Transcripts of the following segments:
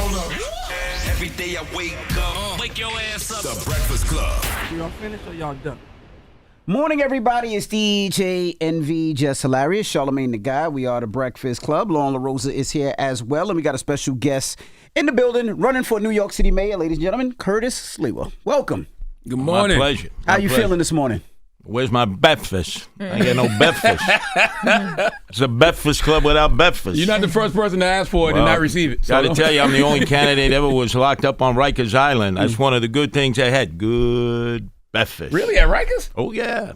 Hold up. Every day I wake up. Wake your ass up. The Breakfast Club. Y'all finished or y'all done? Morning, everybody. It's DJ NV, Jess Hilarious, Charlamagne the Guy. We are the Breakfast Club. Loren LoRosa is here as well, and we got a special guest in the building, running for New York City Mayor, ladies and gentlemen, Curtis Sliwa. Welcome. Good morning. My pleasure. How you feeling this morning? Where's my breakfast? I ain't got no breakfast. It's a breakfast club without breakfast. You're not the first person to ask for it and not receive it. Got to tell you, I'm the only candidate ever was locked up on Rikers Island. That's one of the good things I had. Good breakfast. Really? At Rikers? Oh, yeah.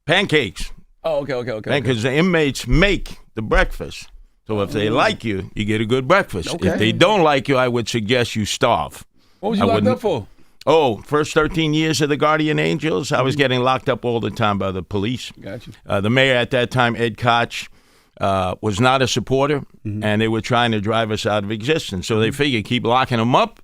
Pancakes. Oh, okay. Because the inmates make the breakfast. So if they like you, you get a good breakfast. Okay. If they don't like you, I would suggest you starve. What was you locked up for? Oh, first 13 years of the Guardian Angels, I was getting locked up all the time by the police. Gotcha. The mayor at that time, Ed Koch, was not a supporter, and they were trying to drive us out of existence. So they figured, keep locking them up,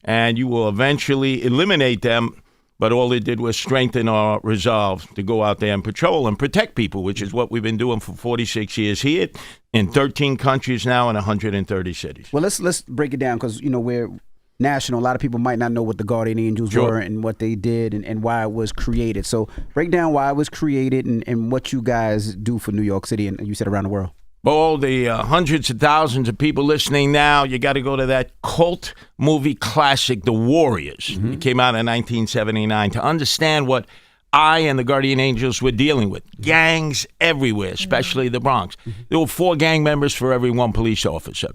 and you will eventually eliminate them. But all it did was strengthen our resolve to go out there and patrol and protect people, which is what we've been doing for 46 years here in 13 countries now in 130 cities. Well, let's break it down because, you know, we're national. A lot of people might not know what the Guardian Angels were and what they did and why it was created. So break down why it was created and what you guys do for New York City and you said around the world. All the hundreds of thousands of people listening now, you got to go to that cult movie classic, The Warriors. It came out in 1979 to understand what I and the Guardian Angels were dealing with. Gangs everywhere, especially the Bronx. There were 4 gang members for every 1 police officer.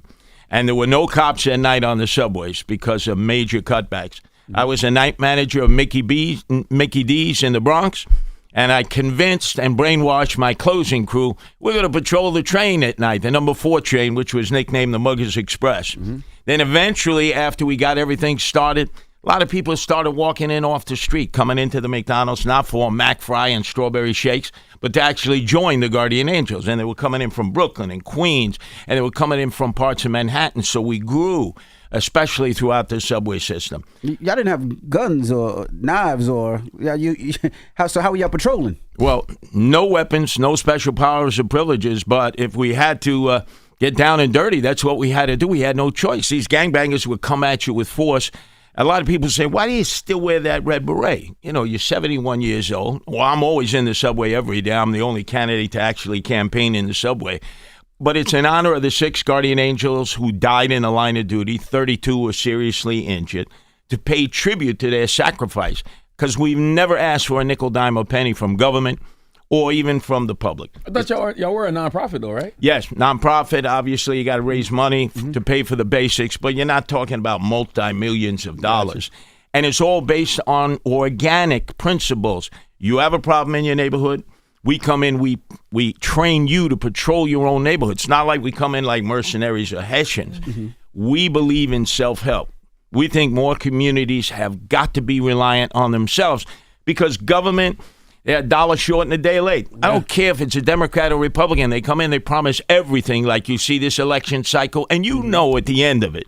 And there were no cops at night on the subways because of major cutbacks. I was a night manager of Mickey D's in the Bronx, and I convinced and brainwashed my closing crew, we're going to patrol the train at night, the number 4 train, which was nicknamed the Muggers Express. Then eventually, after we got everything started, a lot of people started walking in off the street, coming into the McDonald's, not for Mac Fry and strawberry shakes, but to actually join the Guardian Angels. And they were coming in from Brooklyn and Queens, and they were coming in from parts of Manhattan. So we grew, especially throughout the subway system. Y'all didn't have guns or knives or how were y'all patrolling? Well, no weapons, no special powers or privileges, but if we had to get down and dirty, that's what we had to do. We had no choice. These gangbangers would come at you with force. A lot of people say, why do you still wear that red beret? You know, you're 71 years old. Well, I'm always in the subway every day. I'm the only candidate to actually campaign in the subway. But it's in honor of the 6 Guardian Angels who died in the line of duty. 32 were seriously injured, to pay tribute to their sacrifice. Because we've never asked for a nickel, dime, or penny from government or even from the public. I thought y'all were a nonprofit, though, right? Yes, nonprofit. Obviously, you got to raise money to pay for the basics, but you're not talking about multi-millions of dollars. Gotcha. And it's all based on organic principles. You have a problem in your neighborhood, we come in, we train you to patrol your own neighborhood. It's not like we come in like mercenaries or Hessians. We believe in self-help. We think more communities have got to be reliant on themselves because government, they're a dollar short and a day late. I don't care if it's a Democrat or Republican. They come in, they promise everything like you see this election cycle, and you know at the end of it,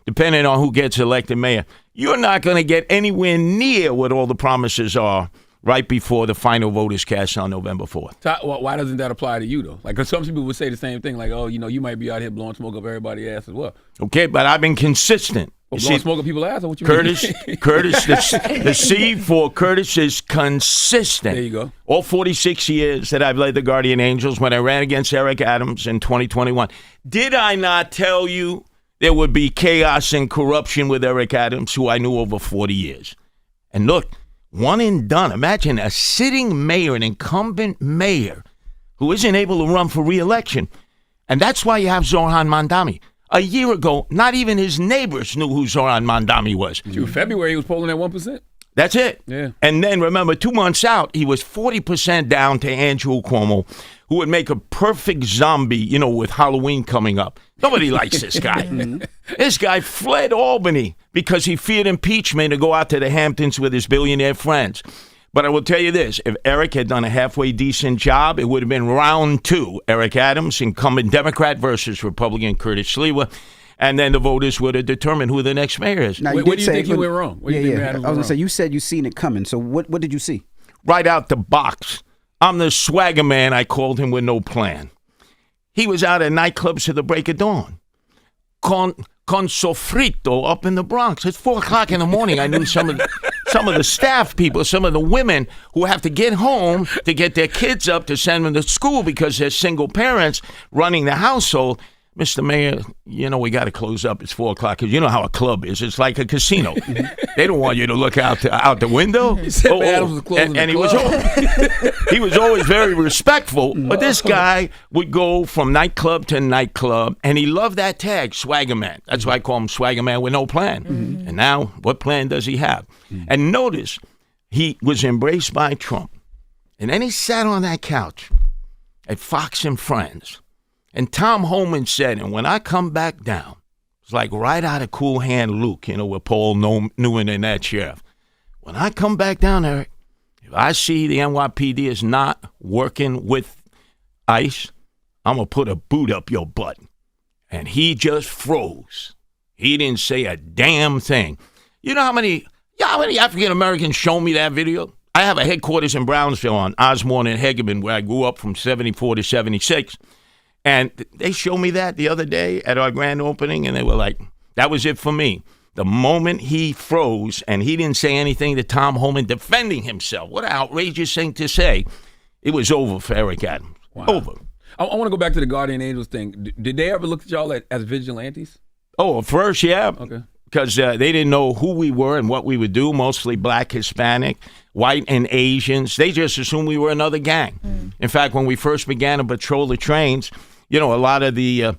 depending on who gets elected mayor, you're not going to get anywhere near what all the promises are right before the final vote is cast on November 4th. Why doesn't that apply to you, though? Like, because some people would say the same thing, like, oh, you know, you might be out here blowing smoke up everybody's ass as well. Okay, but I've been consistent. Well, blowing smoke up people's ass, or what you Curtis, mean? Curtis, the C for Curtis is consistent. There you go. All 46 years that I've led the Guardian Angels when I ran against Eric Adams in 2021. Did I not tell you there would be chaos and corruption with Eric Adams, who I knew over 40 years? And look, one and done. Imagine a sitting mayor, an incumbent mayor, who isn't able to run for re-election. And that's why you have Zoran Mandami. A year ago, not even his neighbors knew who Zoran Mandami was. In February, he was polling at 1%. That's it. Yeah. And then, remember, 2 months out, he was 40% down to Andrew Cuomo, who would make a perfect zombie, you know, with Halloween coming up. Nobody likes this guy. This guy fled Albany because he feared impeachment to go out to the Hamptons with his billionaire friends. But I will tell you this, if Eric had done a halfway decent job, it would have been round 2. Eric Adams, incumbent Democrat versus Republican Curtis Sliwa. And then the voters would have determined who the next mayor is. Now, where do you think he went wrong? I was going to say, you said you seen it coming. So what did you see? Right out the box. I'm the swagger man, I called him, with no plan. He was out at nightclubs to the break of dawn. con sofrito up in the Bronx. It's 4 o'clock in the morning. I knew some of the staff people, some of the women who have to get home to get their kids up to send them to school because they're single parents running the household. Mr. Mayor, we got to close up. It's 4 o'clock because you know how a club is. It's like a casino. They don't want you to look out the window. And he was always very respectful. But this guy would go from nightclub to nightclub, and he loved that tag, Swagger Man. That's why I call him Swagger Man with no plan. And now, what plan does he have? And notice, he was embraced by Trump. And then he sat on that couch at Fox and Friends. And Tom Homan said, and when I come back down, it's like right out of Cool Hand Luke, with Paul Newman and that sheriff. When I come back down, Eric, if I see the NYPD is not working with ICE, I'm going to put a boot up your butt. And he just froze. He didn't say a damn thing. You know how many African-Americans show me that video? I have a headquarters in Brownsville on Osborne and Hegeman where I grew up from 74 to 76. And they showed me that the other day at our grand opening, and they were like, that was it for me. The moment he froze and he didn't say anything to Tom Homan defending himself, what an outrageous thing to say, it was over for Eric Adams. Wow. Over. I want to go back to the Guardian Angels thing. Did they ever look at y'all as vigilantes? Oh, at first, yeah. Okay. Because they didn't know who we were and what we would do, mostly black, Hispanic, white, and Asians. They just assumed we were another gang. In fact, when we first began to patrol the trains, a lot of the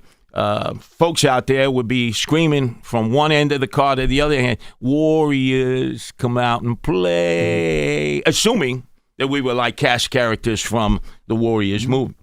folks out there would be screaming from one end of the car to the other end, Warriors, come out and play, assuming that we were like cast characters from the Warriors movie.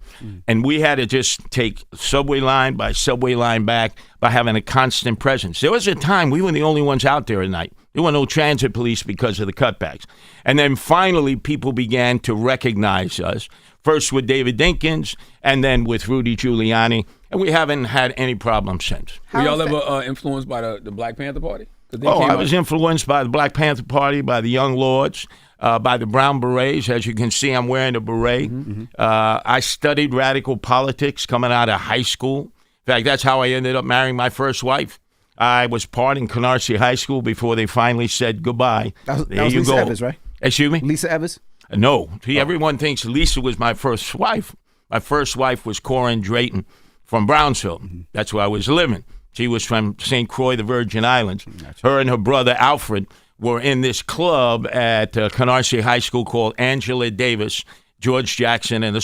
And we had to just take subway line by subway line back by having a constant presence. There was a time we were the only ones out there at night. There were no transit police because of the cutbacks. And then finally people began to recognize us, first with David Dinkins and then with Rudy Giuliani. And we haven't had any problems since. Were y'all ever influenced by the Black Panther Party? I was influenced by the Black Panther Party, by the Young Lords, by the Brown Berets. As you can see, I'm wearing a beret. I studied radical politics coming out of high school. In fact, that's how I ended up marrying my first wife. I was part in Canarsie High School before they finally said goodbye. That was Lisa Evans, right? Excuse me? Lisa Evans? No. See, everyone thinks Lisa was my first wife. My first wife was Corinne Drayton from Brownsville. That's where I was living. She was from St. Croix, the Virgin Islands. Gotcha. Her and her brother, Alfred, were in this club at Canarsie High School called Angela Davis, George Jackson, and the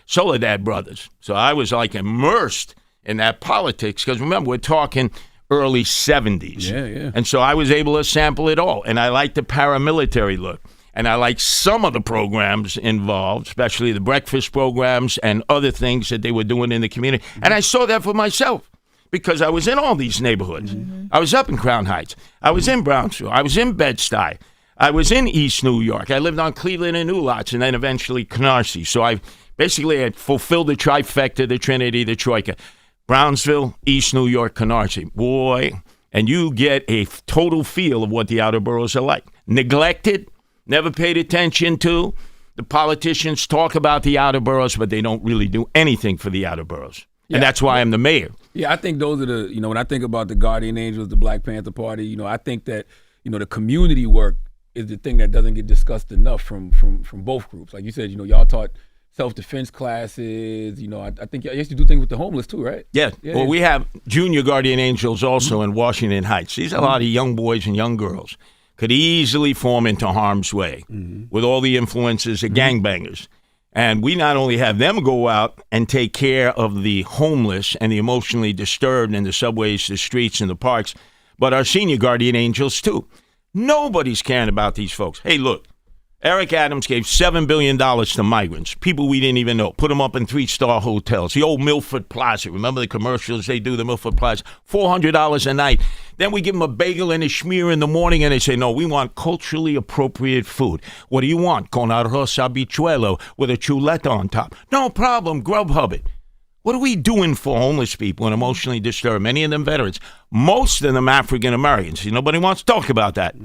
Soledad brothers. So I was like immersed in that politics because, remember, we're talking early 70s. Yeah. And so I was able to sample it all. And I liked the paramilitary look. And I liked some of the programs involved, especially the breakfast programs and other things that they were doing in the community. And I saw that for myself because I was in all these neighborhoods. I was up in Crown Heights. I was in Brownsville. I was in Bed-Stuy. I was in East New York. I lived on Cleveland and New Lots and then eventually Canarsie. So I had fulfilled the trifecta, the Trinity, the Troika. Brownsville, East New York, Canarsie. Boy, and you get a total feel of what the outer boroughs are like. Neglected, never paid attention to. The politicians talk about the outer boroughs, but they don't really do anything for the outer boroughs. Yeah. And that's why I'm the mayor. Yeah, I think those are the, when I think about the Guardian Angels, the Black Panther Party, I think that, the community work is the thing that doesn't get discussed enough from both groups. Like you said, y'all taught self-defense classes. I think y'all used to do things with the homeless too, right? Yeah. Well, we have junior Guardian Angels also in Washington Heights. These are a lot of young boys and young girls. Could easily form into harm's way with all the influences of gangbangers. And we not only have them go out and take care of the homeless and the emotionally disturbed in the subways, the streets, and the parks, but our senior Guardian Angels too. Nobody's caring about these folks. Hey, look, Eric Adams gave $7 billion to migrants, people we didn't even know, put them up in 3-star hotels. The old Milford Plaza. Remember the commercials they do, the Milford Plaza? $400 a night. Then we give them a bagel and a schmear in the morning, and they say, no, we want culturally appropriate food. What do you want? Con arroz habichuelo with a chuleta on top. No problem, Grubhub it. What are we doing for homeless people and emotionally disturbed? Many of them veterans. Most of them African Americans. Nobody wants to talk about that.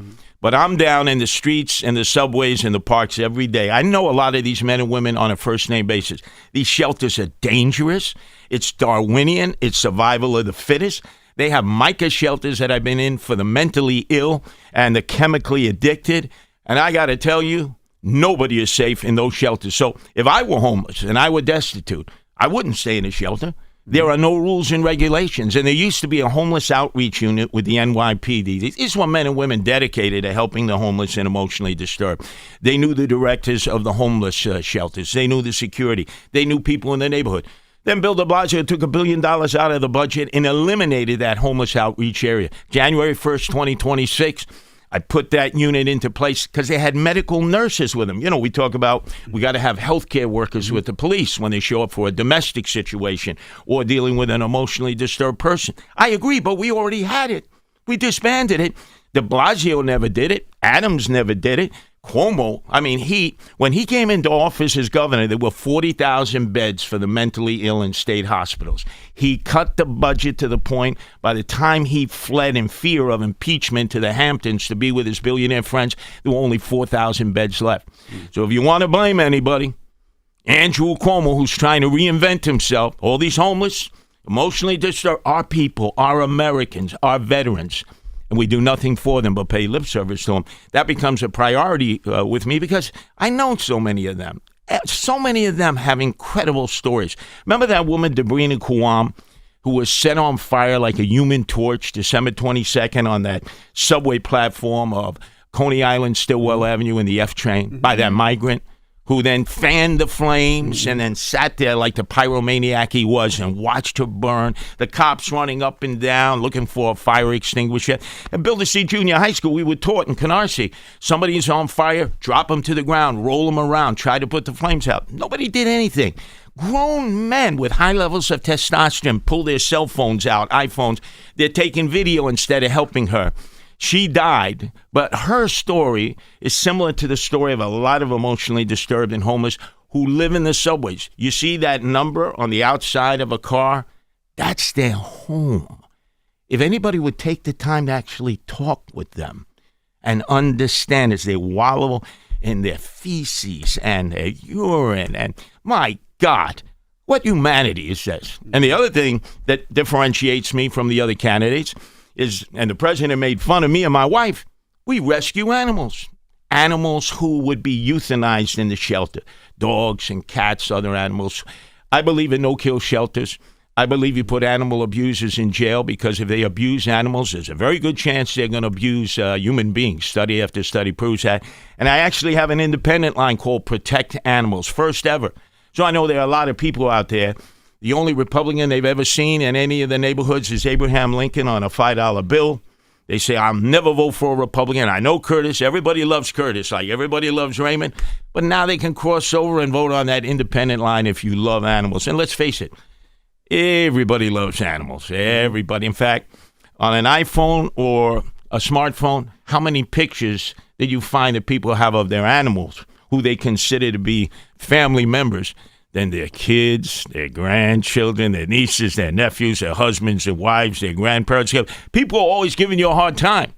But I'm down in the streets and the subways and the parks every day. I know a lot of these men and women on a first-name basis. These shelters are dangerous. It's Darwinian. It's survival of the fittest. They have mica shelters that I've been in for the mentally ill and the chemically addicted. And I got to tell you, nobody is safe in those shelters. So if I were homeless and I were destitute, I wouldn't stay in a shelter. There are no rules and regulations. And there used to be a homeless outreach unit with the NYPD. These were men and women dedicated to helping the homeless and emotionally disturbed. They knew the directors of the homeless shelters. They knew the security. They knew people in the neighborhood. Then Bill de Blasio took $1 billion out of the budget and eliminated that homeless outreach area. January 1st, 2026. I put that unit into place because they had medical nurses with them. You know, we talk about we got to have healthcare workers with the police when they show up for a domestic situation or dealing with an emotionally disturbed person. I agree, but we already had it. We disbanded it. De Blasio never did it. Adams never did it. Cuomo, I mean, when he came into office as governor, there were 40,000 beds for the mentally ill in state hospitals. He cut the budget to the point by the time he fled in fear of impeachment to the Hamptons to be with his billionaire friends, there were only 4,000 beds left. So if you want to blame anybody, Andrew Cuomo, who's trying to reinvent himself, all these homeless, emotionally disturbed, our people, our Americans, our veterans, and we do nothing for them but pay lip service to them. That becomes a priority with me because I know so many of them. So many of them have incredible stories. Remember that woman, Debrina Kuam, who was set on fire like a human torch December 22nd on that subway platform of Coney Island, Stillwell Avenue in the F train by that migrant who then fanned the flames and then sat there like the pyromaniac he was and watched her burn. The cops running up and down looking for a fire extinguisher. At Billingsley Junior High School, we were taught in Canarsie, somebody's on fire, drop them to the ground, roll them around, try to put the flames out. Nobody did anything. Grown men with high levels of testosterone pull their cell phones out, iPhones. They're taking video instead of helping her. She died, but her story is similar to the story of a lot of emotionally disturbed and homeless who live in the subways. You see that number on the outside of a car? That's their home. If anybody would take the time to actually talk with them and understand as they wallow in their feces and their urine, and my God, what humanity is this? And the other thing that differentiates me from the other candidates is, and the president made fun of me and my wife, we rescue animals. Animals who would be euthanized in the shelter. Dogs and cats, other animals. I believe in no-kill shelters. I believe you put animal abusers in jail because if they abuse animals, there's a very good chance they're going to abuse human beings. Study after study proves that. And I actually have an independent line called Protect Animals, first ever. So I know there are a lot of people out there. The only Republican they've ever seen in any of the neighborhoods is Abraham Lincoln on a $5 bill. They say, I'll never vote for a Republican. I know Curtis. Everybody loves Curtis, like everybody loves Raymond. But now they can cross over and vote on that independent line if you love animals. And let's face it, everybody loves animals. Everybody. In fact, on an iPhone or a smartphone, how many pictures did you find that people have of their animals who they consider to be family members? Then their kids, their grandchildren, their nieces, their nephews, their husbands, their wives, their grandparents. People are always giving you a hard time.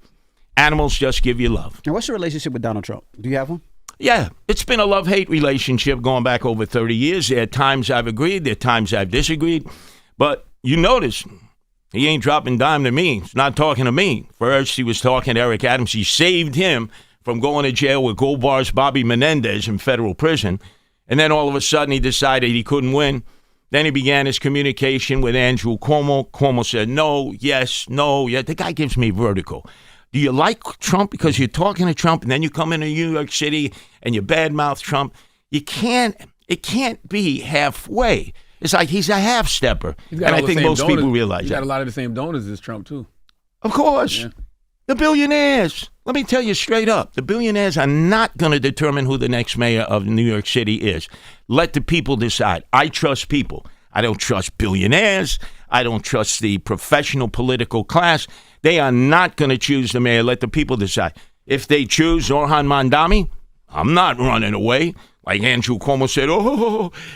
Animals just give you love. And what's your relationship with Donald Trump? Do you have one? Yeah, it's been a love-hate relationship going back over 30 years. There are times I've agreed, there are times I've disagreed. But you notice, he ain't dropping dime to me. He's not talking to me. First, he was talking to Eric Adams. He saved him from going to jail with Gold Bar's Bobby Menendez in federal prison. And then all of a sudden he decided he couldn't win. Then he began his communication with Andrew Cuomo. Cuomo said, no, yes, no. Yeah. The guy gives me vertigo. Do you like Trump because you're talking to Trump and then you come into New York City and you badmouth Trump? It can't be halfway. It's like he's a half-stepper. And I think most people realize that. He's got a lot of the same donors as Trump, too. Of course. Yeah. The billionaires. Let me tell you straight up, the billionaires are not going to determine who the next mayor of New York City is. Let the people decide. I trust people. I don't trust billionaires. I don't trust the professional political class. They are not going to choose the mayor. Let the people decide. If they choose Orhan Mandami, I'm not running away. Like Andrew Cuomo said,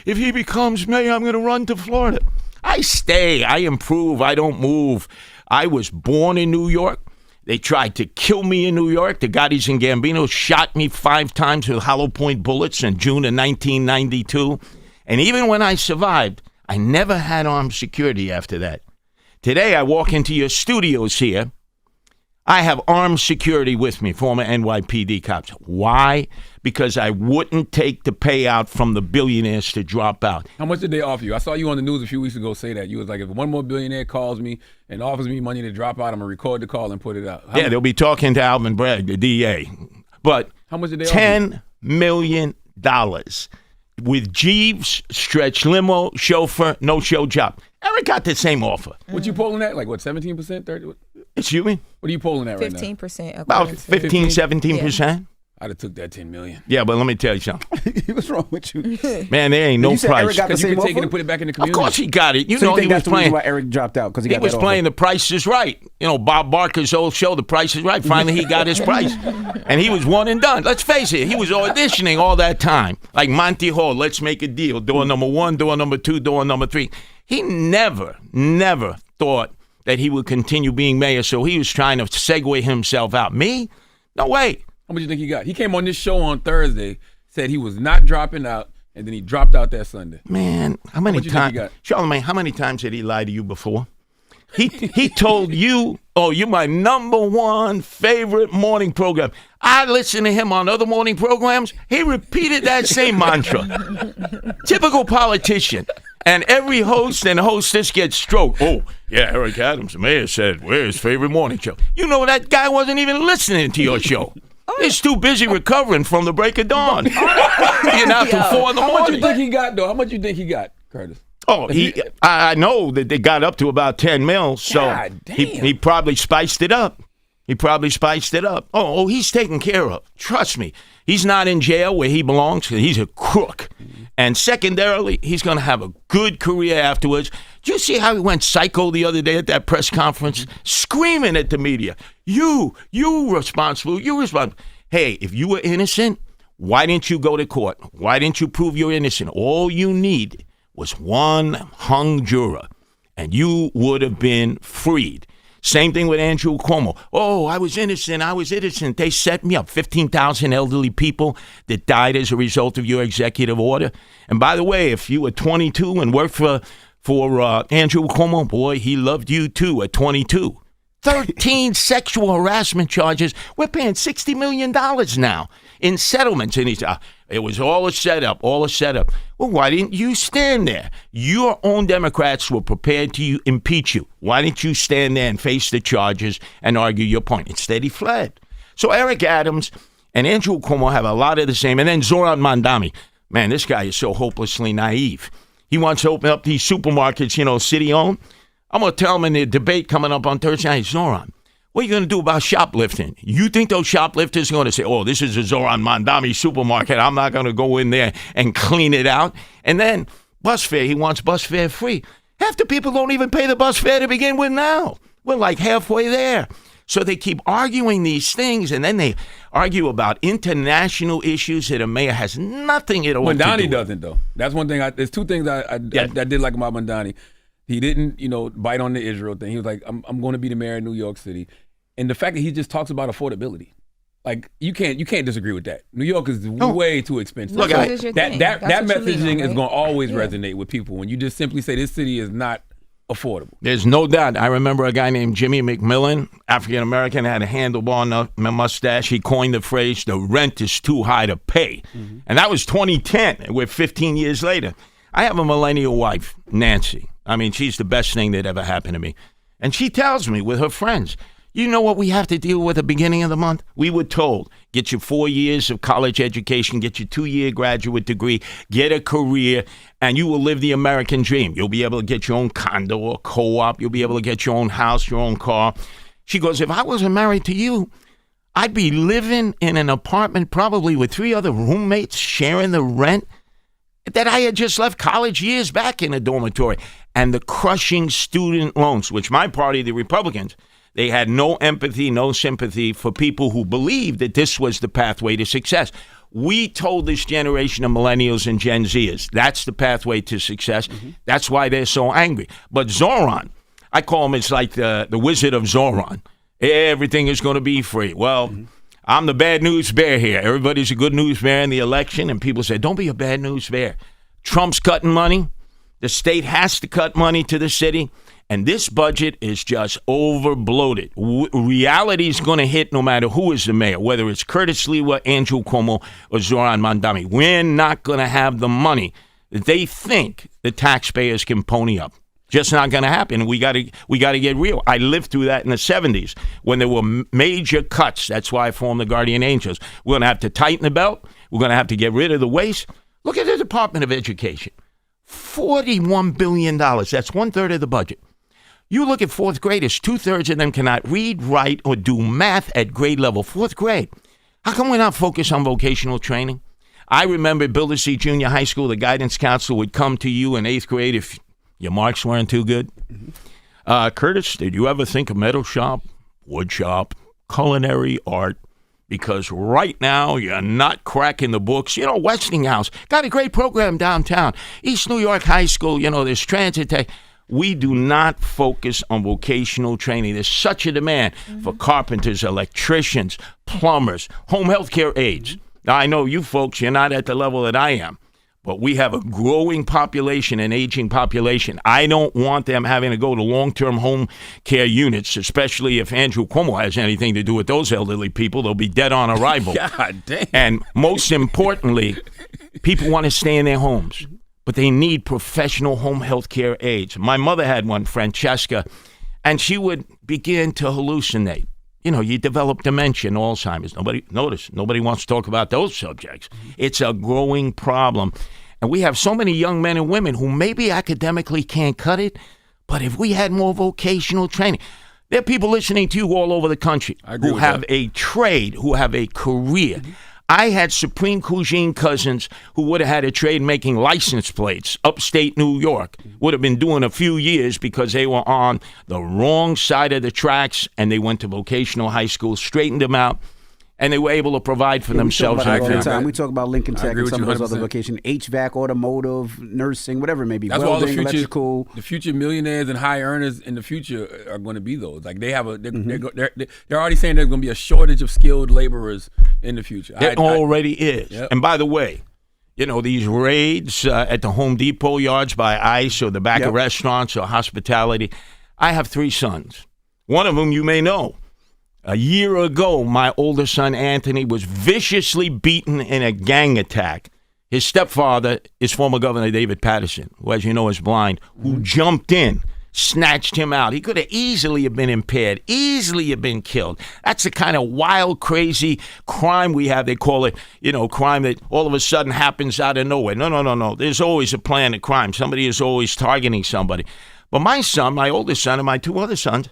if he becomes mayor, I'm going to run to Florida. I stay. I improve. I don't move. I was born in New York. They tried to kill me in New York. The Gattis and Gambino shot me 5 times with hollow point bullets in June of 1992. And even when I survived, I never had armed security after that. Today, I walk into your studios here. I have armed security with me, former NYPD cops. Why? Because I wouldn't take the payout from the billionaires to drop out. How much did they offer you? I saw you on the news a few weeks ago say that. You was like, if one more billionaire calls me and offers me money to drop out, I'm going to record the call and put it out. They'll be talking to Alvin Bragg, the DA. But how much did they offer $10 million with Jeeves, stretch limo, chauffeur, no-show job. Eric got the same offer. What you polling at? Like, what, 17%? 30? Excuse me? What are you polling at right now? 15%. About 15, 17%. Yeah. I'd have took that $10 million. Yeah, but let me tell you something. What's wrong with you? Man, there ain't no you say price. Eric got the Because you same can take it offer? and put it back in the Of community. course he got it. You So know you think he was that's the reason playing. why Eric dropped out? Because he He got was that playing The Price is Right. You know, Bob Barker's old show, The Price is Right. Finally, he got his price. And he was one and done. Let's face it. He was auditioning all that time. Like Monty Hall, let's make a deal. Door number 1, door number 2, door number 3. He never thought that he would continue being mayor, so he was trying to segue himself out. Me? No way. How much do you think he got? He came on this show on Thursday, said he was not dropping out, and then he dropped out that Sunday. Man, how many much you think he times? got? Charlamagne, how many times did he lie to you before? He told you, oh, you're my number one favorite morning program. I listen to him on other morning programs. He repeated that same mantra. Typical politician. And every host and hostess gets stroked. Oh, yeah, Eric Adams, the mayor said, we're his favorite morning show. You know, that guy wasn't even listening to your show. He's too busy recovering from the break of dawn. You're not till 4 in the How much you morning. think he got, though? How much you think he got, Curtis? Oh, I know that they got up to about 10 mil, so God damn. he probably spiced it up. Oh, he's taken care of. Trust me. He's not in jail where he belongs. He's a crook. And secondarily, he's going to have a good career afterwards. Did you see how he went psycho the other day at that press conference? Screaming at the media. You responsible. Hey, if you were innocent, why didn't you go to court? Why didn't you prove you're innocent? All you need was one hung juror, and you would have been freed. Same thing with Andrew Cuomo. Oh, I was innocent. They set me up. 15,000 elderly people that died as a result of your executive order. And by the way, if you were 22 and worked for Andrew Cuomo, boy, he loved you too at 22. 13 sexual harassment charges. We're paying $60 million now in settlements. And it was all a setup. Well, why didn't you stand there? Your own Democrats were prepared to impeach you. Why didn't you stand there and face the charges and argue your point? Instead, he fled. So Eric Adams and Andrew Cuomo have a lot of the same. And then Zoran Mandami. Man, this guy is so hopelessly naive. He wants to open up these supermarkets, city-owned. I'm going to tell him in the debate coming up on Thursday night, Zoran, what are you going to do about shoplifting? You think those shoplifters are going to say, oh, this is a Zoran Mandami supermarket. I'm not going to go in there and clean it out. And then bus fare, he wants bus fare free. Half the people don't even pay the bus fare to begin with now. We're like halfway there. So they keep arguing these things, and then they argue about international issues that a mayor has nothing at all to do Mandani with. doesn't, though. That's one thing. There's two things I did like about Mandani. He didn't, bite on the Israel thing. He was like, I'm going to be the mayor of New York City. And the fact that he just talks about affordability. Like, you can't disagree with that. New York is way too expensive. Look, What is your thing? that That's what you lean messaging on, is right? going to always Yeah. resonate with people when you just simply say this city is not affordable. There's no doubt. I remember a guy named Jimmy McMillan, African-American, had a handlebar mustache. He coined the phrase, the rent is too high to pay. Mm-hmm. And that was 2010. And we're 15 years later. I have a millennial wife, Nancy. I mean, she's the best thing that ever happened to me. And she tells me with her friends, you know what we have to deal with at the beginning of the month? We were told, get your 4 years of college education, get your 2-year graduate degree, get a career, and you will live the American dream. You'll be able to get your own condo or co-op. You'll be able to get your own house, your own car. She goes, if I wasn't married to you, I'd be living in an apartment probably with 3 other roommates sharing the rent that I had just left college years back in a dormitory. And the crushing student loans, which my party, the Republicans, they had no empathy, no sympathy for people who believed that this was the pathway to success. We told this generation of millennials and Gen Zers, that's the pathway to success. Mm-hmm. That's why they're so angry. But Zoran, I call him, it's like the Wizard of Zoran. Everything is going to be free. Well, I'm the bad news bear here. Everybody's a good news bear in the election, and people say, don't be a bad news bear. Trump's cutting money. The state has to cut money to the city. And this budget is just over-bloated. Reality is going to hit no matter who is the mayor, whether it's Curtis Sliwa, Andrew Cuomo, or Zoran Mandami. We're not going to have the money that they think the taxpayers can pony up. Just not going to happen. We got to get real. I lived through that in the 70s when there were major cuts. That's why I formed the Guardian Angels. We're going to have to tighten the belt. We're going to have to get rid of the waste. Look at the Department of Education. $41 billion. That's 1/3 of the budget. You look at fourth graders, 2/3 of them cannot read, write, or do math at grade level. Fourth grade. How come we're not focused on vocational training? I remember Bildersee Junior High School, the guidance counselor would come to you in 8th grade if your marks weren't too good. Curtis, did you ever think of metal shop, wood shop, culinary art? Because right now you're not cracking the books. You know, Westinghouse got a great program downtown. East New York High School, you know, there's transit tech. We do not focus on vocational training. There's such a demand for carpenters, electricians, plumbers, home health care aides. Now, I know you folks, you're not at the level that I am. But we have a growing population, an aging population. I don't want them having to go to long-term home care units, especially if Andrew Cuomo has anything to do with those elderly people. They'll be dead on arrival. God damn. And most importantly, people want to stay in their homes, but they need professional home health care aides. My mother had one, Francesca, and she would begin to hallucinate. You know, you develop dementia and Alzheimer's. Nobody wants to talk about those subjects. It's a growing problem. And we have so many young men and women who maybe academically can't cut it, but if we had more vocational training, there are people listening to you all over the country who have a trade, who have a career. I had Supreme Cuisine cousins who would have had a trade making license plates upstate New York, would have been doing a few years because they were on the wrong side of the tracks and they went to vocational high school, straightened them out, and they were able to provide for themselves. All the time. We talk about Lincoln Tech and some of those 100%. other vocations, HVAC, automotive, nursing, whatever it may be. That's welding, all the future, electrical. the future millionaires and high earners in the future are going to be those. Like they have they're already saying there's going to be a shortage of skilled laborers in the future. It already is. Yep. And by the way, you know, these raids at the Home Depot yards by ICE or the back of restaurants or hospitality. I have 3 sons. One of them you may know. A year ago, my older son, Anthony, was viciously beaten in a gang attack. His stepfather is former Governor David Patterson, who, as you know, is blind, who jumped in, snatched him out. He could have easily have been impaired, easily have been killed. That's the kind of wild, crazy crime we have. They call it, you know, crime that all of a sudden happens out of nowhere. No. There's always a plan of crime. Somebody is always targeting somebody. But my son, my oldest son, and my 2 other sons,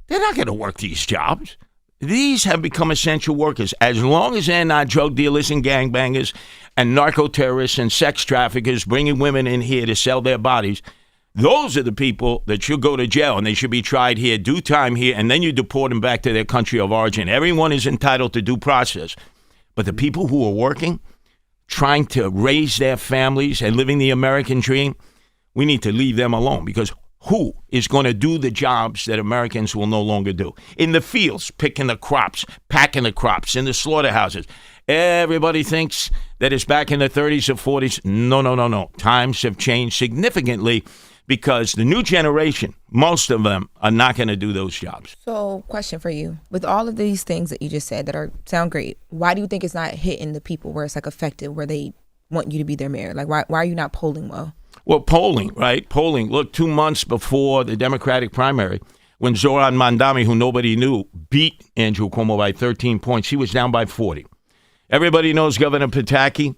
they're not going to work these jobs. These have become essential workers. As long as they're not drug dealers and gangbangers and narco-terrorists and sex traffickers bringing women in here to sell their bodies, those are the people that should go to jail, and they should be tried here, do time here, and then you deport them back to their country of origin. Everyone is entitled to due process. But the people who are working, trying to raise their families and living the American dream, we need to leave them alone, because who is going to do the jobs that Americans will no longer do? In the fields, picking the crops, packing the crops, in the slaughterhouses. Everybody thinks that it's back in the 30s or 40s. No. Times have changed significantly because the new generation, most of them, are not going to do those jobs. So, question for you. With all of these things that you just said that sound great, why do you think it's not hitting the people where it's like effective, where they want you to be their mayor? Like, why are you not polling well? Well, polling, right? Polling. Look, 2 months before the Democratic primary, when Zoran Mandami, who nobody knew, beat Andrew Cuomo by 13 points, he was down by 40. Everybody knows Governor Pataki.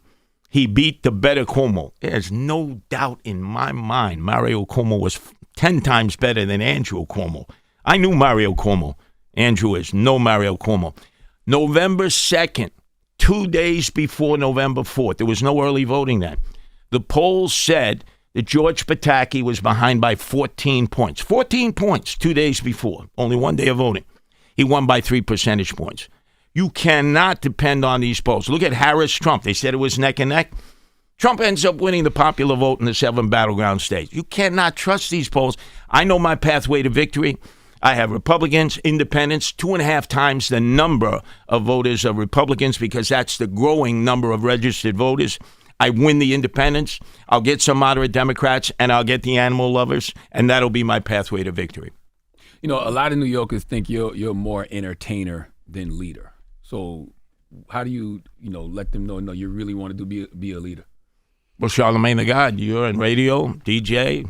He beat the better Cuomo. There's no doubt in my mind Mario Cuomo was 10 times better than Andrew Cuomo. I knew Mario Cuomo. Andrew is no Mario Cuomo. November 2nd, 2 days before November 4th, there was no early voting then. The polls said that George Pataki was behind by 14 points. 14 points 2 days before. Only 1 day of voting. He won by 3 percentage points. You cannot depend on these polls. Look at Harris-Trump. They said it was neck and neck. Trump ends up winning the popular vote in the 7 battleground states. You cannot trust these polls. I know my pathway to victory. I have Republicans, independents, 2.5 times the number of voters of Republicans because that's the growing number of registered voters. I win the independents, I'll get some moderate Democrats, and I'll get the animal lovers, and that'll be my pathway to victory. You know, a lot of New Yorkers think you're more entertainer than leader. So how do you let them know, no, you really want to be a leader? Well, Charlamagne the God, you're in radio, DJ,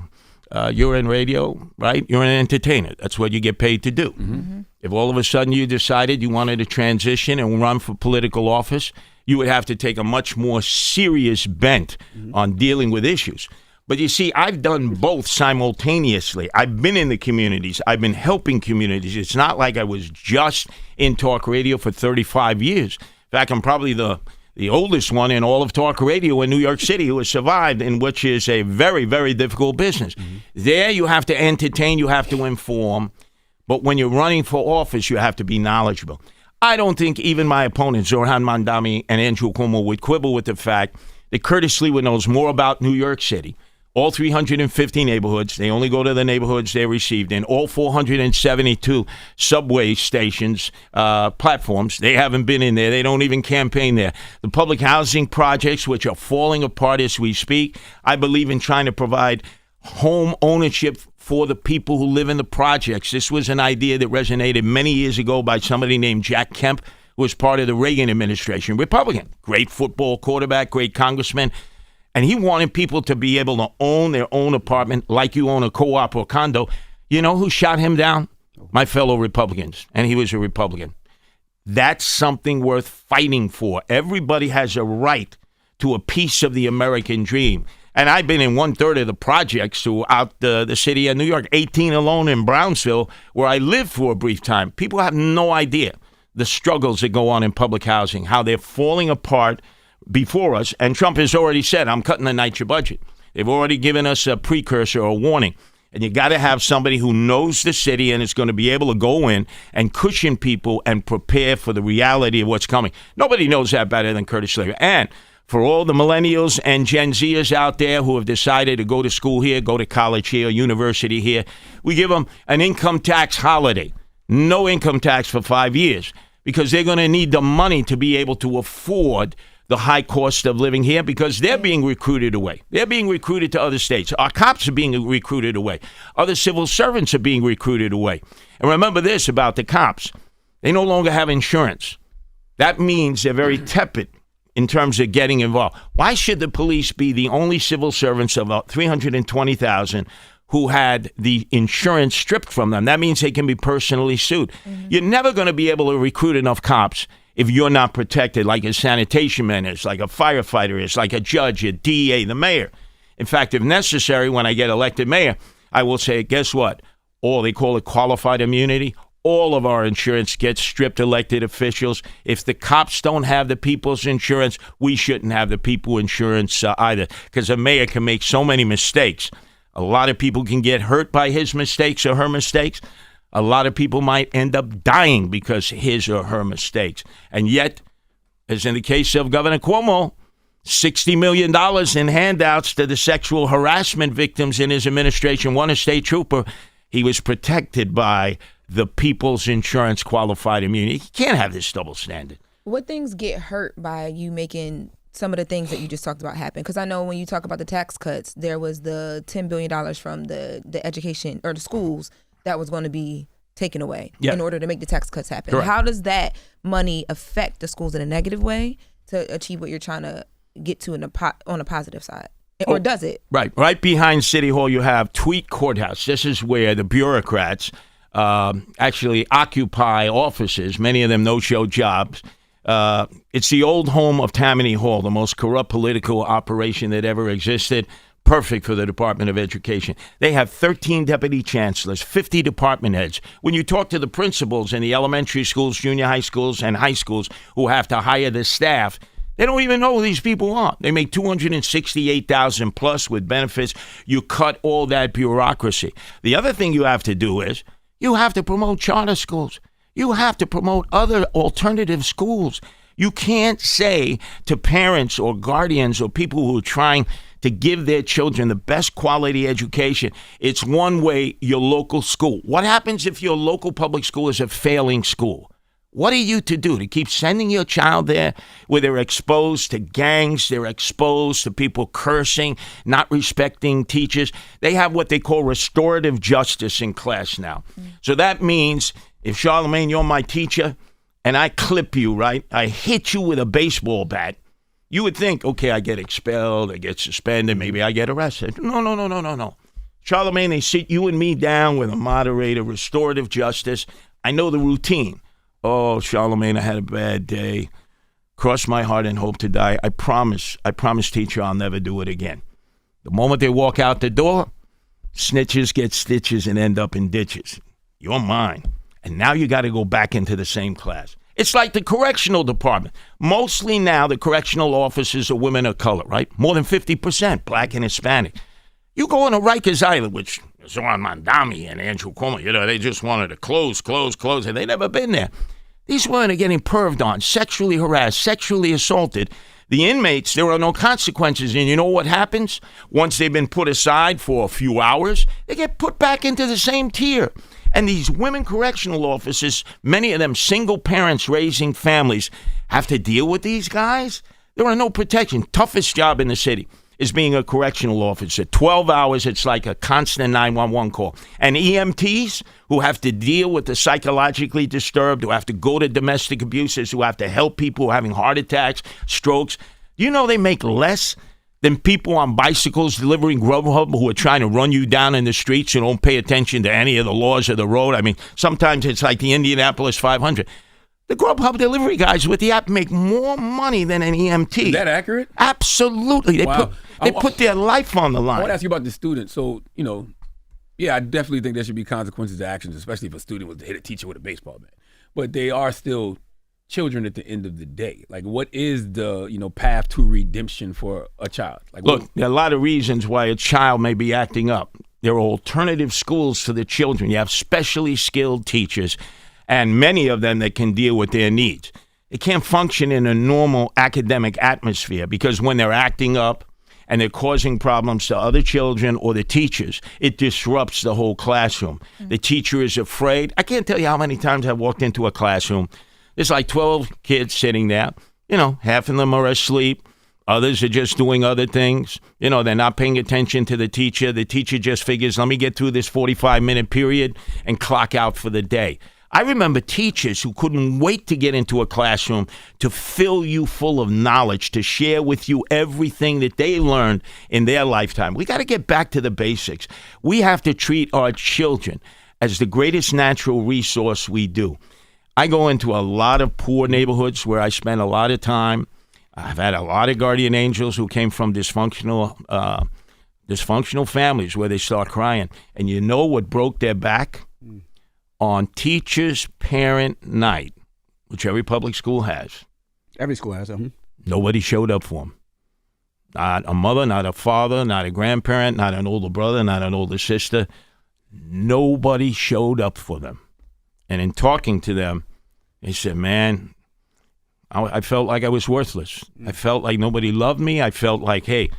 you're in radio, right? You're an entertainer. That's what you get paid to do. Mm-hmm. If all of a sudden you decided you wanted to transition and run for political office, you would have to take a much more serious bent on dealing with issues. But you see, I've done both simultaneously. I've been in the communities. I've been helping communities. It's not like I was just in talk radio for 35 years. In fact, I'm probably the oldest one in all of talk radio in New York City who has survived, in which is a very, very difficult business. Mm-hmm. There you have to entertain, you have to inform, but when you're running for office, you have to be knowledgeable. I don't think even my opponents, Zoran Mandami and Andrew Cuomo, would quibble with the fact that Curtis Sliwa knows more about New York City, all 350 neighborhoods. They only go to the neighborhoods they're received in. All 472 subway stations, platforms. They haven't been in there. They don't even campaign there. The public housing projects, which are falling apart as we speak, I believe in trying to provide home ownership for the people who live in the projects. This was an idea that resonated many years ago by somebody named Jack Kemp, who was part of the Reagan administration. Republican, great football quarterback, great congressman. And he wanted people to be able to own their own apartment like you own a co-op or condo. You know who shot him down? My fellow Republicans. And he was a Republican. That's something worth fighting for. Everybody has a right to a piece of the American dream. And I've been in 1/3 of the projects throughout the city of New York, 18 alone in Brownsville, where I lived for a brief time. People have no idea the struggles that go on in public housing, how they're falling apart before us, and Trump has already said, I'm cutting the NYCHA budget. They've already given us a precursor or a warning. And you got to have somebody who knows the city and is going to be able to go in and cushion people and prepare for the reality of what's coming. Nobody knows that better than Curtis Sliwa. And for all the millennials and Gen Zers out there who have decided to go to school here, go to college here, university here, we give them an income tax holiday. No income tax for 5 years, because they're going to need the money to be able to afford the high cost of living here, because they're being recruited away. They're being recruited to other states. Our cops are being recruited away. Other civil servants are being recruited away. And remember this about the cops. They no longer have insurance. That means they're very tepid in terms of getting involved. Why should the police be the only civil servants of about 320,000 who had the insurance stripped from them? That means they can be personally sued. Mm-hmm. You're never going to be able to recruit enough cops if you're not protected, like a sanitation man is, like a firefighter is, like a judge, a DA, the mayor. In fact, if necessary, when I get elected mayor, I will say, guess what? They call it qualified immunity. All of our insurance gets stripped, elected officials. If the cops don't have the people's insurance, we shouldn't have the people insurance either, because a mayor can make so many mistakes. A lot of people can get hurt by his mistakes or her mistakes. A lot of people might end up dying because of his or her mistakes. And yet, as in the case of Governor Cuomo, $60 million in handouts to the sexual harassment victims in his administration. One, a state trooper. He was protected by the people's insurance qualified immunity. You can't have this double standard. What things get hurt by you making some of the things that you just talked about happen? Because I know when you talk about the tax cuts, there was the $10 billion from the education or the schools that was going to be taken away in order to make the tax cuts happen. Correct. How does that money affect the schools in a negative way to achieve what you're trying to get to on a positive side? Or does it? Right behind City Hall, you have Tweed Courthouse. This is where the bureaucrats actually occupy offices, many of them no-show jobs. It's the old home of Tammany Hall, the most corrupt political operation that ever existed. Perfect for the Department of Education. They have 13 deputy chancellors, 50 department heads. When you talk to the principals in the elementary schools, junior high schools, and high schools who have to hire the staff, they don't even know who these people are. They make $268,000 plus with benefits. You cut all that bureaucracy. The other thing you have to do is you have to promote charter schools. You have to promote other alternative schools. You can't say to parents or guardians or people who are trying to give their children the best quality education, it's one way, your local school. What happens if your local public school is a failing school? What are you to do? To keep sending your child there where they're exposed to gangs, they're exposed to people cursing, not respecting teachers. They have what they call restorative justice in class now. So that means if, Charlamagne, you're my teacher and I clip you, right? I hit you with a baseball bat. You would think, okay, I get expelled, I get suspended, maybe I get arrested. No. Charlamagne, they sit you and me down with a moderator, restorative justice. I know the routine. Oh, Charlamagne, I had a bad day. Cross my heart and hope to die. I promise, teacher, I'll never do it again. The moment they walk out the door, snitches get stitches and end up in ditches. You're mine. And now you got to go back into the same class. It's like the correctional department. Mostly now the correctional officers are women of color, right? More than 50%, black and Hispanic. You go on a Rikers Island, which Zoran Mandami and Andrew Cuomo, they just wanted to close, and they never been there. These women are getting perved on, sexually harassed, sexually assaulted. The inmates, there are no consequences. And you know what happens? Once they've been put aside for a few hours, they get put back into the same tier. And these women correctional officers, many of them single parents raising families, have to deal with these guys. There are no protection. Toughest job in the city is being a correctional officer. 12 hours, it's like a constant 911 call. And EMTs who have to deal with the psychologically disturbed, who have to go to domestic abusers, who have to help people who are having heart attacks, strokes. You know they make less than people on bicycles delivering Grubhub who are trying to run you down in the streets and don't pay attention to any of the laws of the road. I mean, sometimes it's like the Indianapolis 500. The Grubhub delivery guys with the app make more money than an EMT. Is that accurate? Absolutely. They put their life on the line. I want to ask you about the students. So, I definitely think there should be consequences to actions, especially if a student was to hit a teacher with a baseball bat. But they are still children at the end of the day. Like, what is the, path to redemption for a child? Like, look, there are a lot of reasons why a child may be acting up. There are alternative schools for the children. You have specially skilled teachers, and many of them that can deal with their needs. They can't function in a normal academic atmosphere because when they're acting up and they're causing problems to other children or the teachers, it disrupts the whole classroom. The teacher is afraid. I can't tell you how many times I've walked into a classroom. There's like 12 kids sitting there. Half of them are asleep. Others are just doing other things. They're not paying attention to the teacher. The teacher just figures, let me get through this 45-minute period and clock out for the day. I remember teachers who couldn't wait to get into a classroom to fill you full of knowledge, to share with you everything that they learned in their lifetime. We got to get back to the basics. We have to treat our children as the greatest natural resource we do. I go into a lot of poor neighborhoods where I spend a lot of time. I've had a lot of guardian angels who came from dysfunctional families where they start crying. And you know what broke their back? On Teachers' Parent Night, which every public school has. Every school has them. Nobody showed up for them. Not a mother, not a father, not a grandparent, not an older brother, not an older sister. Nobody showed up for them. And in talking to them, they said, man, I felt like I was worthless. I felt like nobody loved me. I felt like, hey,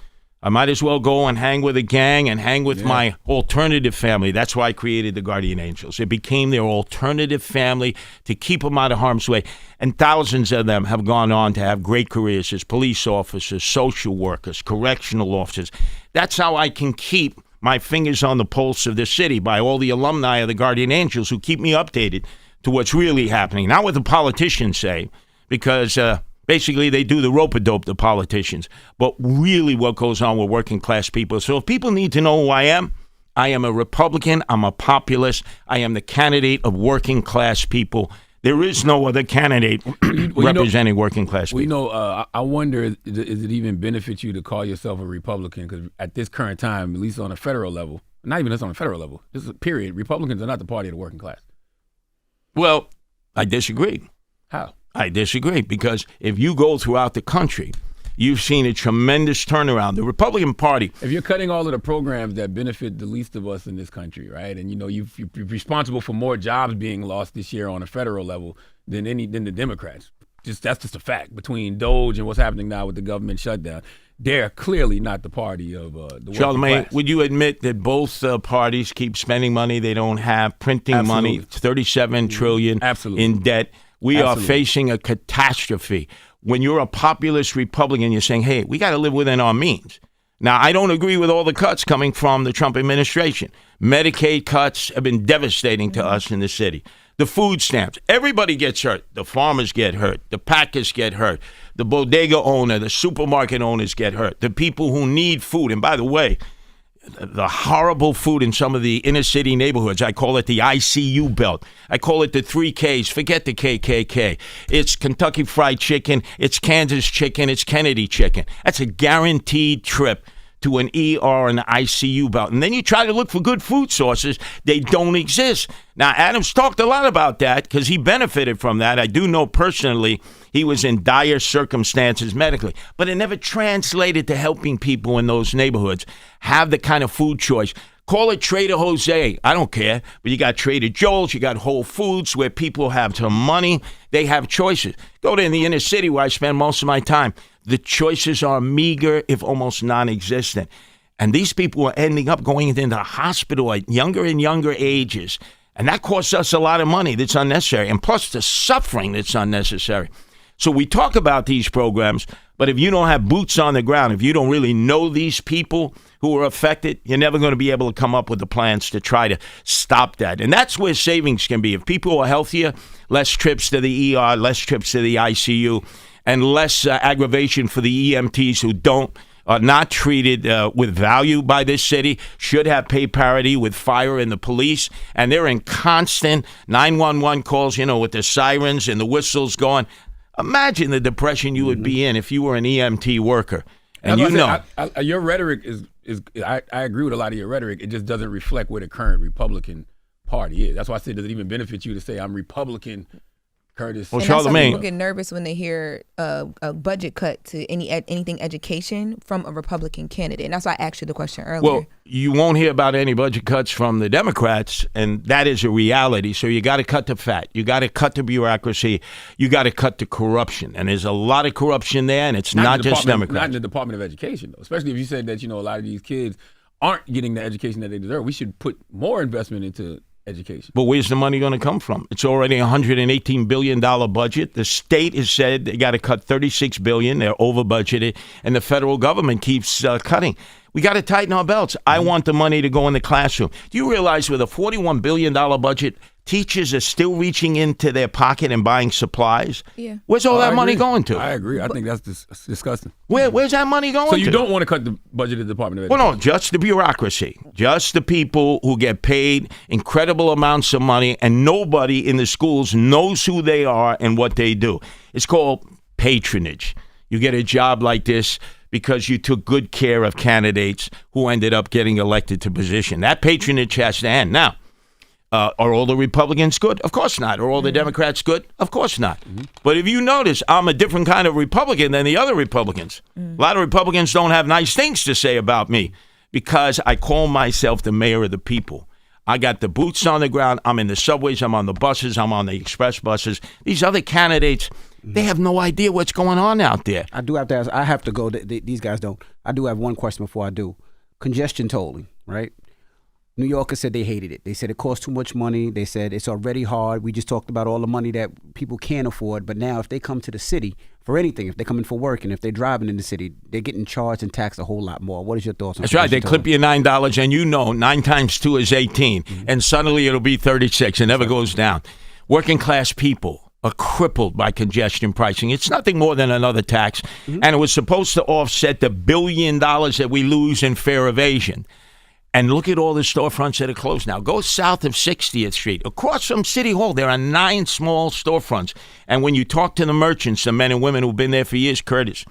I might as well go and hang with a gang and hang with my alternative family. That's why I created the Guardian Angels. It became their alternative family to keep them out of harm's way. And thousands of them have gone on to have great careers as police officers, social workers, correctional officers. That's how I can keep my fingers on the pulse of the city, by all the alumni of the Guardian Angels who keep me updated to what's really happening. Not what the politicians say, because basically they do the rope-a-dope, the politicians, but really what goes on with working class people. So if people need to know who I am a Republican, I'm a populist, I am the candidate of working class people. There is no other candidate representing working class people. I wonder, does it even benefit you to call yourself a Republican? Because at this current time, at least on a federal level, not even just on a federal level, this is a period, Republicans are not the party of the working class. Well, I disagree. How? I disagree, because if you go throughout the country, you've seen a tremendous turnaround. The Republican Party. If you're cutting all of the programs that benefit the least of us in this country, right, and you're responsible for more jobs being lost this year on a federal level than the Democrats. That's just a fact. Between Doge and what's happening now with the government shutdown, they're clearly not the party of the working class. Would you admit that both parties keep spending money they don't have, printing money, $37 trillion in debt? We are Absolutely. facing a catastrophe. When you're a populist Republican, you're saying, hey, we got to live within our means. Now, I don't agree with all the cuts coming from the Trump administration. Medicaid cuts have been devastating to us in the city. The food stamps, everybody gets hurt. The farmers get hurt. The packers get hurt. The bodega owner, the supermarket owners get hurt. The people who need food. And by the way, the horrible food in some of the inner city neighborhoods, I call it the ICU belt. I call it the 3Ks. Forget the KKK. It's Kentucky Fried Chicken. It's Kansas chicken. It's Kennedy chicken. That's a guaranteed trip to an ER and an ICU belt. And then you try to look for good food sources. They don't exist. Now, Adams talked a lot about that because he benefited from that. I do know personally he was in dire circumstances medically. But it never translated to helping people in those neighborhoods have the kind of food choice. Call it Trader Jose. I don't care. But you got Trader Joe's. You got Whole Foods where people have some money. They have choices. Go to the inner city where I spend most of my time. The choices are meager, if almost non-existent. And these people are ending up going into the hospital at younger and younger ages. And that costs us a lot of money that's unnecessary. And plus the suffering that's unnecessary. So we talk about these programs, but if you don't have boots on the ground, if you don't really know these people who are affected, you're never going to be able to come up with the plans to try to stop that. And that's where savings can be. If people are healthier, less trips to the ER, less trips to the ICU, and less aggravation for the EMTs who are not treated with value by this city, should have pay parity with fire and the police. And they're in constant 911 calls, with the sirens and the whistles going. Imagine the depression you would be in if you were an EMT worker. And your rhetoric is I agree with a lot of your rhetoric. It just doesn't reflect what the current Republican Party is. That's why I said, does it even benefit you to say I'm Republican, Curtis? Well, and that's why Charlamagne, people get nervous when they hear a budget cut to anything education from a Republican candidate. And that's why I asked you the question earlier. Well, you won't hear about any budget cuts from the Democrats, and that is a reality. So you got to cut the fat. You got to cut the bureaucracy. You got to cut the corruption. And there's a lot of corruption there, and it's not just Democrats. Not in the Department of Education, though. Especially if you said that, a lot of these kids aren't getting the education that they deserve. We should put more investment into education. But where's the money going to come from? It's already a $118 billion budget. The state has said they got to cut $36 billion. They're over budgeted. And the federal government keeps cutting. We got to tighten our belts. I want the money to go in the classroom. Do you realize with a $41 billion budget, teachers are still reaching into their pocket and buying supplies? Yeah. Where's all that money going to? I agree. I think that's disgusting. Where's that money going to? So you don't want to cut the budget of the Department of Education? Well, no, just the bureaucracy. Just the people who get paid incredible amounts of money, and nobody in the schools knows who they are and what they do. It's called patronage. You get a job like this because you took good care of candidates who ended up getting elected to position. That patronage has to end. Now, are all the Republicans good? Of course not. Are all the Democrats good? Of course not. But if you notice, I'm a different kind of Republican than the other Republicans. A lot of Republicans don't have nice things to say about me because I call myself the mayor of the people. I got the boots on the ground. I'm in the subways. I'm on the buses. I'm on the express buses. These other candidates, they have no idea what's going on out there. I do have to ask. I have to go. These guys don't. I do have one question before I do. Congestion tolling, right? New Yorkers said they hated it. They said it costs too much money. They said it's already hard. We just talked about all the money that people can't afford. But now if they come to the city for anything, if they're coming for work and if they're driving in the city, they're getting charged and taxed a whole lot more. What is your thoughts on that? That's right. They clip you $9 and 9 times 2 is 18. And suddenly it'll be 36. It never goes down. Working class people are crippled by congestion pricing. It's nothing more than another tax. And it was supposed to offset the $1 billion that we lose in fare evasion. And look at all the storefronts that are closed now. Go south of 60th Street. Across from City Hall, there are 9 small storefronts. And when you talk to the merchants, the men and women who've been there for years, Curtis,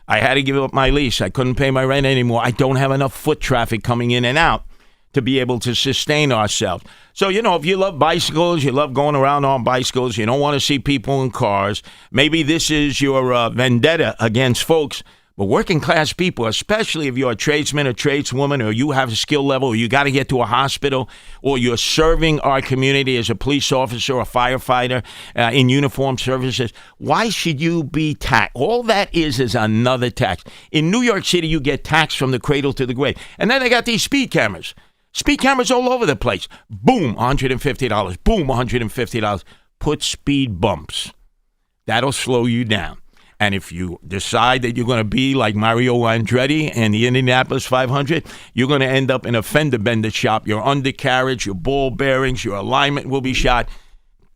I had to give up my lease. I couldn't pay my rent anymore. I don't have enough foot traffic coming in and out to be able to sustain ourselves. So, if you love bicycles, you love going around on bicycles, you don't want to see people in cars, maybe this is your vendetta against folks. But working class people, especially if you're a tradesman or tradeswoman or you have a skill level or you got to get to a hospital or you're serving our community as a police officer or firefighter in uniform services, why should you be taxed? All that is another tax. In New York City, you get taxed from the cradle to the grave. And then they got these speed cameras. Speed cameras all over the place. Boom, $150. Boom, $150. put speed bumps. That'll slow you down. And if you decide that you're going to be like Mario Andretti and the Indianapolis 500, you're going to end up in a fender bender shop. Your undercarriage, your ball bearings, your alignment will be shot.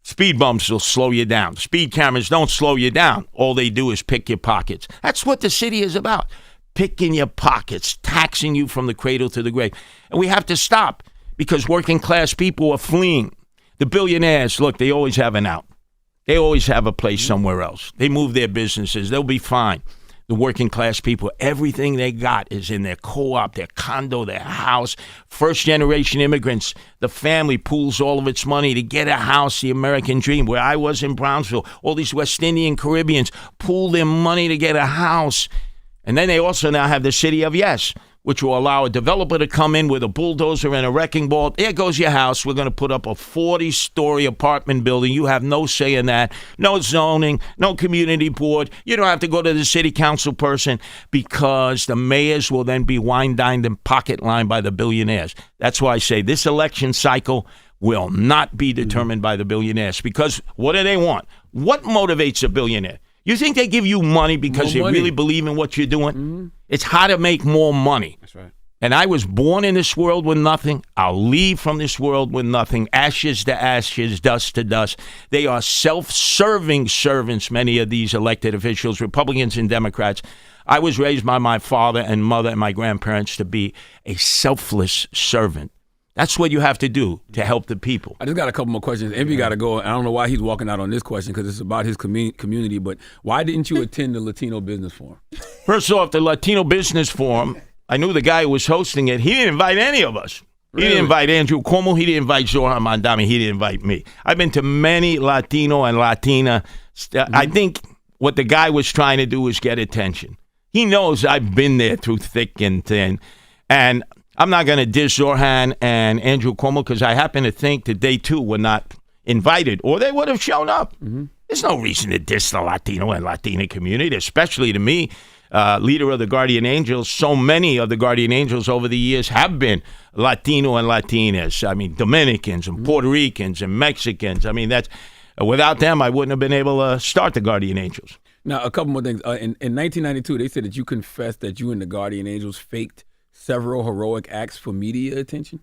Speed bumps will slow you down. Speed cameras don't slow you down. All they do is pick your pockets. That's what the city is about. Picking your pockets, taxing you from the cradle to the grave. And we have to stop because working class people are fleeing. The billionaires, look, they always have an out. They always have a place somewhere else. They move their businesses. They'll be fine. The working class people, everything they got is in their co-op, their condo, their house. First generation immigrants, the family pools all of its money to get a house, the American dream. Where I was in Brownsville, all these West Indian Caribbeans pool their money to get a house. And then they also now have the city of yes, which will allow a developer to come in with a bulldozer and a wrecking ball. There goes your house. We're going to put up a 40-story apartment building. You have no say in that. No zoning, no community board. You don't have to go to the city council person because the mayors will then be wine-dined and pocket-lined by the billionaires. That's why I say this election cycle will not be determined by the billionaires because what do they want? What motivates a billionaire? You think they give you money because they really believe in what you're doing? Mm-hmm. It's how to make more money. That's right. And I was born in this world with nothing. I'll leave from this world with nothing. Ashes to ashes, dust to dust. They are self-serving servants, many of these elected officials, Republicans and Democrats. I was raised by my father and mother and my grandparents to be a selfless servant. That's what you have to do to help the people. I just got a couple more questions. Envy got to go. I don't know why he's walking out on this question because it's about his community, but why didn't you attend the Latino Business Forum? First off, the Latino Business Forum, I knew the guy who was hosting it. He didn't invite any of us. Really? He didn't invite Andrew Cuomo. He didn't invite Zohar Mandami. He didn't invite me. I've been to many Latino and Latina. I think what the guy was trying to do was get attention. He knows I've been there through thick and thin. And I'm not going to diss Zohan and Andrew Cuomo because I happen to think that they, too, were not invited or they would have shown up. Mm-hmm. There's no reason to diss the Latino and Latina community, especially to me, leader of the Guardian Angels. So many of the Guardian Angels over the years have been Latino and Latinas. I mean, Dominicans and Puerto Ricans and Mexicans. I mean, that's without them, I wouldn't have been able to start the Guardian Angels. Now, a couple more things. In 1992, they said that you confessed that you and the Guardian Angels faked several heroic acts for media attention?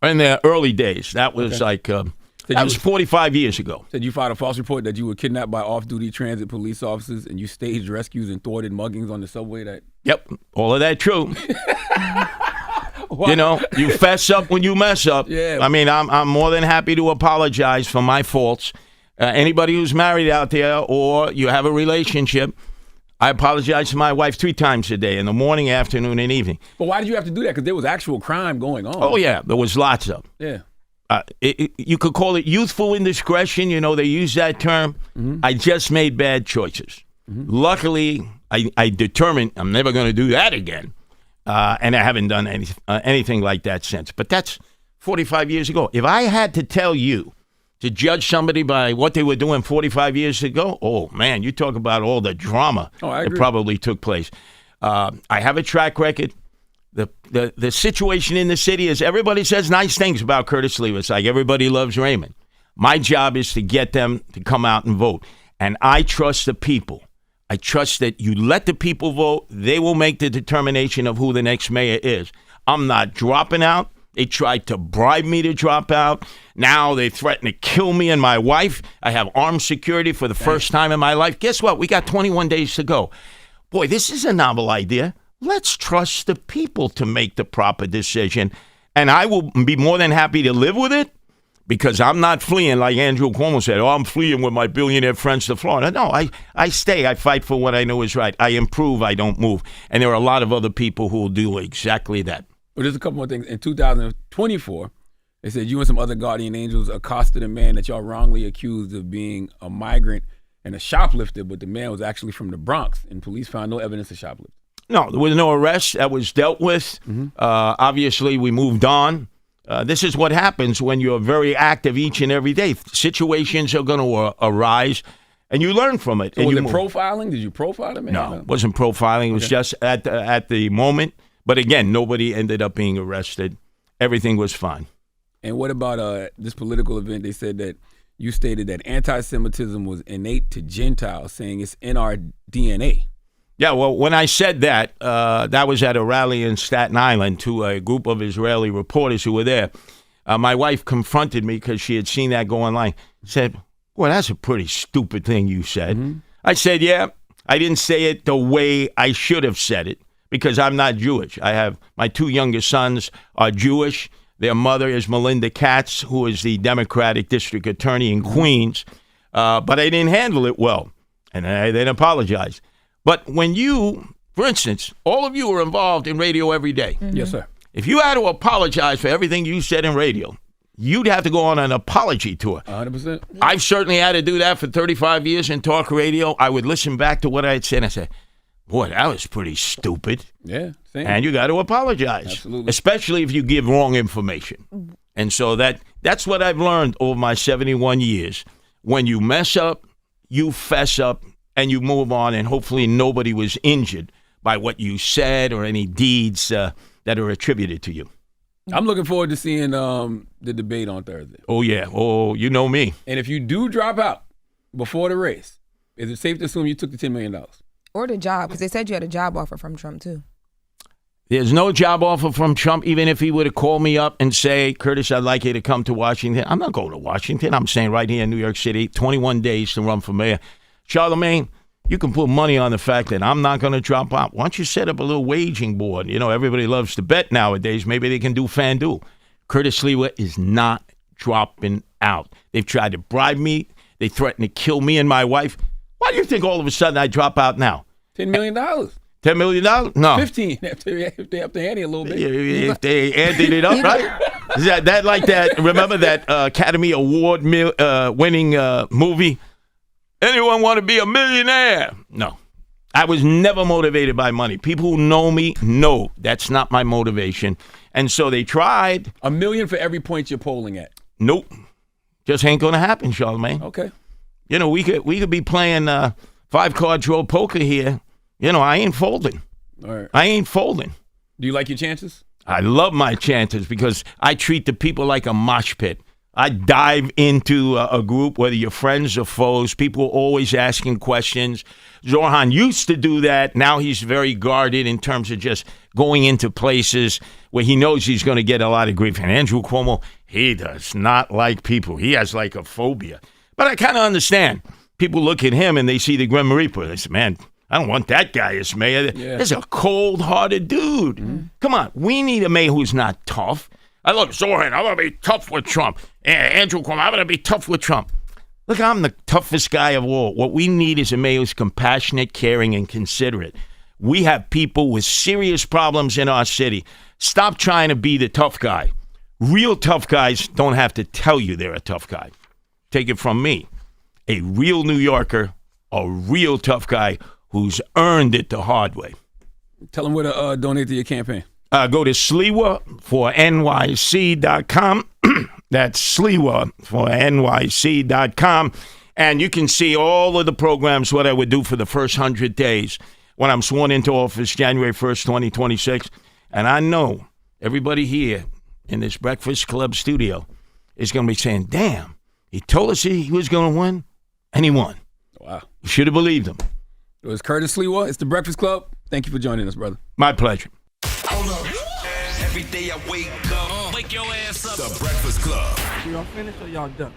In the early days. That was that was 45 years ago. Said you filed a false report that you were kidnapped by off-duty transit police officers and you staged rescues and thwarted muggings on the subway. Yep, all of that true. You know, you fess up when you mess up. Yeah. I mean, I'm more than happy to apologize for my faults. Anybody who's married out there or you have a relationship, I apologize to my wife 3 times a day, in the morning, afternoon, and evening. But why did you have to do that? Because there was actual crime going on. Oh, yeah. There was lots of. Yeah. You could call it youthful indiscretion. You know, they use that term. Mm-hmm. I just made bad choices. Mm-hmm. Luckily, I determined I'm never going to do that again. And I haven't done anything like that since. But that's 45 years ago. If I had to tell you to judge somebody by what they were doing 45 years ago, oh, man, you talk about all the drama that probably took place. I have a track record. The situation in the city is everybody says nice things about Curtis Sliwa. It's like everybody loves Raymond. My job is to get them to come out and vote. And I trust the people. I trust that you let the people vote. They will make the determination of who the next mayor is. I'm not dropping out. They tried to bribe me to drop out. Now they threaten to kill me and my wife. I have armed security for the first time in my life. Guess what? We got 21 days to go. Boy, this is a novel idea. Let's trust the people to make the proper decision. And I will be more than happy to live with it because I'm not fleeing like Andrew Cuomo said. Oh, I'm fleeing with my billionaire friends to Florida. No, I stay. I fight for what I know is right. I improve. I don't move. And there are a lot of other people who will do exactly that. Well, there's a couple more things. In 2024, they said you and some other Guardian Angels accosted a man that y'all wrongly accused of being a migrant and a shoplifter, but the man was actually from the Bronx, and police found no evidence of shoplifting. No, there was no arrest. That was dealt with. Mm-hmm. Obviously, we moved on. This is what happens when you're very active each and every day. Situations are going to arise, and you learn from it. So and was it profiling? Did you profile the man? No, it wasn't profiling. It was just at the moment. But again, nobody ended up being arrested. Everything was fine. And what about this political event? They said that you stated that anti-Semitism was innate to Gentiles, saying it's in our DNA. Yeah, well, when I said that, that was at a rally in Staten Island to a group of Israeli reporters who were there. My wife confronted me because she had seen that go online. Said, "Well, that's a pretty stupid thing you said." Mm-hmm. I said, "Yeah, I didn't say it the way I should have said it because I'm not Jewish. I have my 2 youngest sons are Jewish. Their mother is Melinda Katz, who is the Democratic District Attorney in Queens. But I didn't handle it well, and I didn't apologize. But when you, for instance, all of you are involved in radio every day. Mm-hmm. Yes, sir. If you had to apologize for everything you said in radio, you'd have to go on an apology tour. 100%. I've certainly had to do that for 35 years in talk radio. I would listen back to what I had said and I said, boy, that was pretty stupid. Yeah, same. And you got to apologize. Absolutely. Especially if you give wrong information. And so that's what I've learned over my 71 years. When you mess up, you fess up, and you move on, and hopefully nobody was injured by what you said or any deeds that are attributed to you. I'm looking forward to seeing the debate on Thursday. Oh, yeah. Oh, you know me. And if you do drop out before the race, is it safe to assume you took the $10 million? Or the job, because they said you had a job offer from Trump, too. There's no job offer from Trump, even if he would have called me up and say, Curtis, I'd like you to come to Washington. I'm not going to Washington. I'm staying right here in New York City, 21 days to run for mayor. Charlamagne, you can put money on the fact that I'm not going to drop out. Why don't you set up a little waging board? You know, everybody loves to bet nowadays. Maybe they can do FanDuel. Curtis Sliwa is not dropping out. They've tried to bribe me. They threatened to kill me and my wife. Why do you think all of a sudden I drop out now? $10 million. $10 million? No. 15 if they have to ante a little bit. If they added it up, right? Is that like that? Remember that Academy Award winning movie? Anyone want to be a millionaire? No. I was never motivated by money. People who know me know that's not my motivation. And so they tried. $1 million for every point you're polling at. Nope. Just ain't going to happen, Charlamagne. Okay. You know, we could be playing 5-card draw poker here. You know, I ain't folding. All right. I ain't folding. Do you like your chances? I love my chances because I treat the people like a mosh pit. I dive into a group, whether you're friends or foes. People are always asking questions. Zoran used to do that. Now he's very guarded in terms of just going into places where he knows he's going to get a lot of grief. And Andrew Cuomo, he does not like people. He has like a phobia. But I kind of understand. People look at him and they see the Grim Reaper. They say, man, I don't want that guy as mayor. Yeah. There's a cold-hearted dude. Mm-hmm. Come on. We need a mayor who's not tough. I look, Zoran, I'm going to be tough with Trump. Andrew Cuomo, I'm going to be tough with Trump. Look, I'm the toughest guy of all. What we need is a mayor who's compassionate, caring, and considerate. We have people with serious problems in our city. Stop trying to be the tough guy. Real tough guys don't have to tell you they're a tough guy. Take it from me. A real New Yorker, a real tough guy who's earned it the hard way. Tell them where to donate to your campaign. Go to Sliwa for NYC.com. That's Sliwa for NYC.com. And you can see all of the programs, what I would do for the first 100 days when I'm sworn into office January 1st, 2026. And I know everybody here in this Breakfast Club studio is going to be saying, damn, he told us he was going to win, and he won. Wow. You should have believed him. It was Curtis Sliwa. It's the Breakfast Club. Thank you for joining us, brother. My pleasure. Hold up. Every day I wake up. Wake your ass up. The Breakfast Club. Y'all finished or y'all done?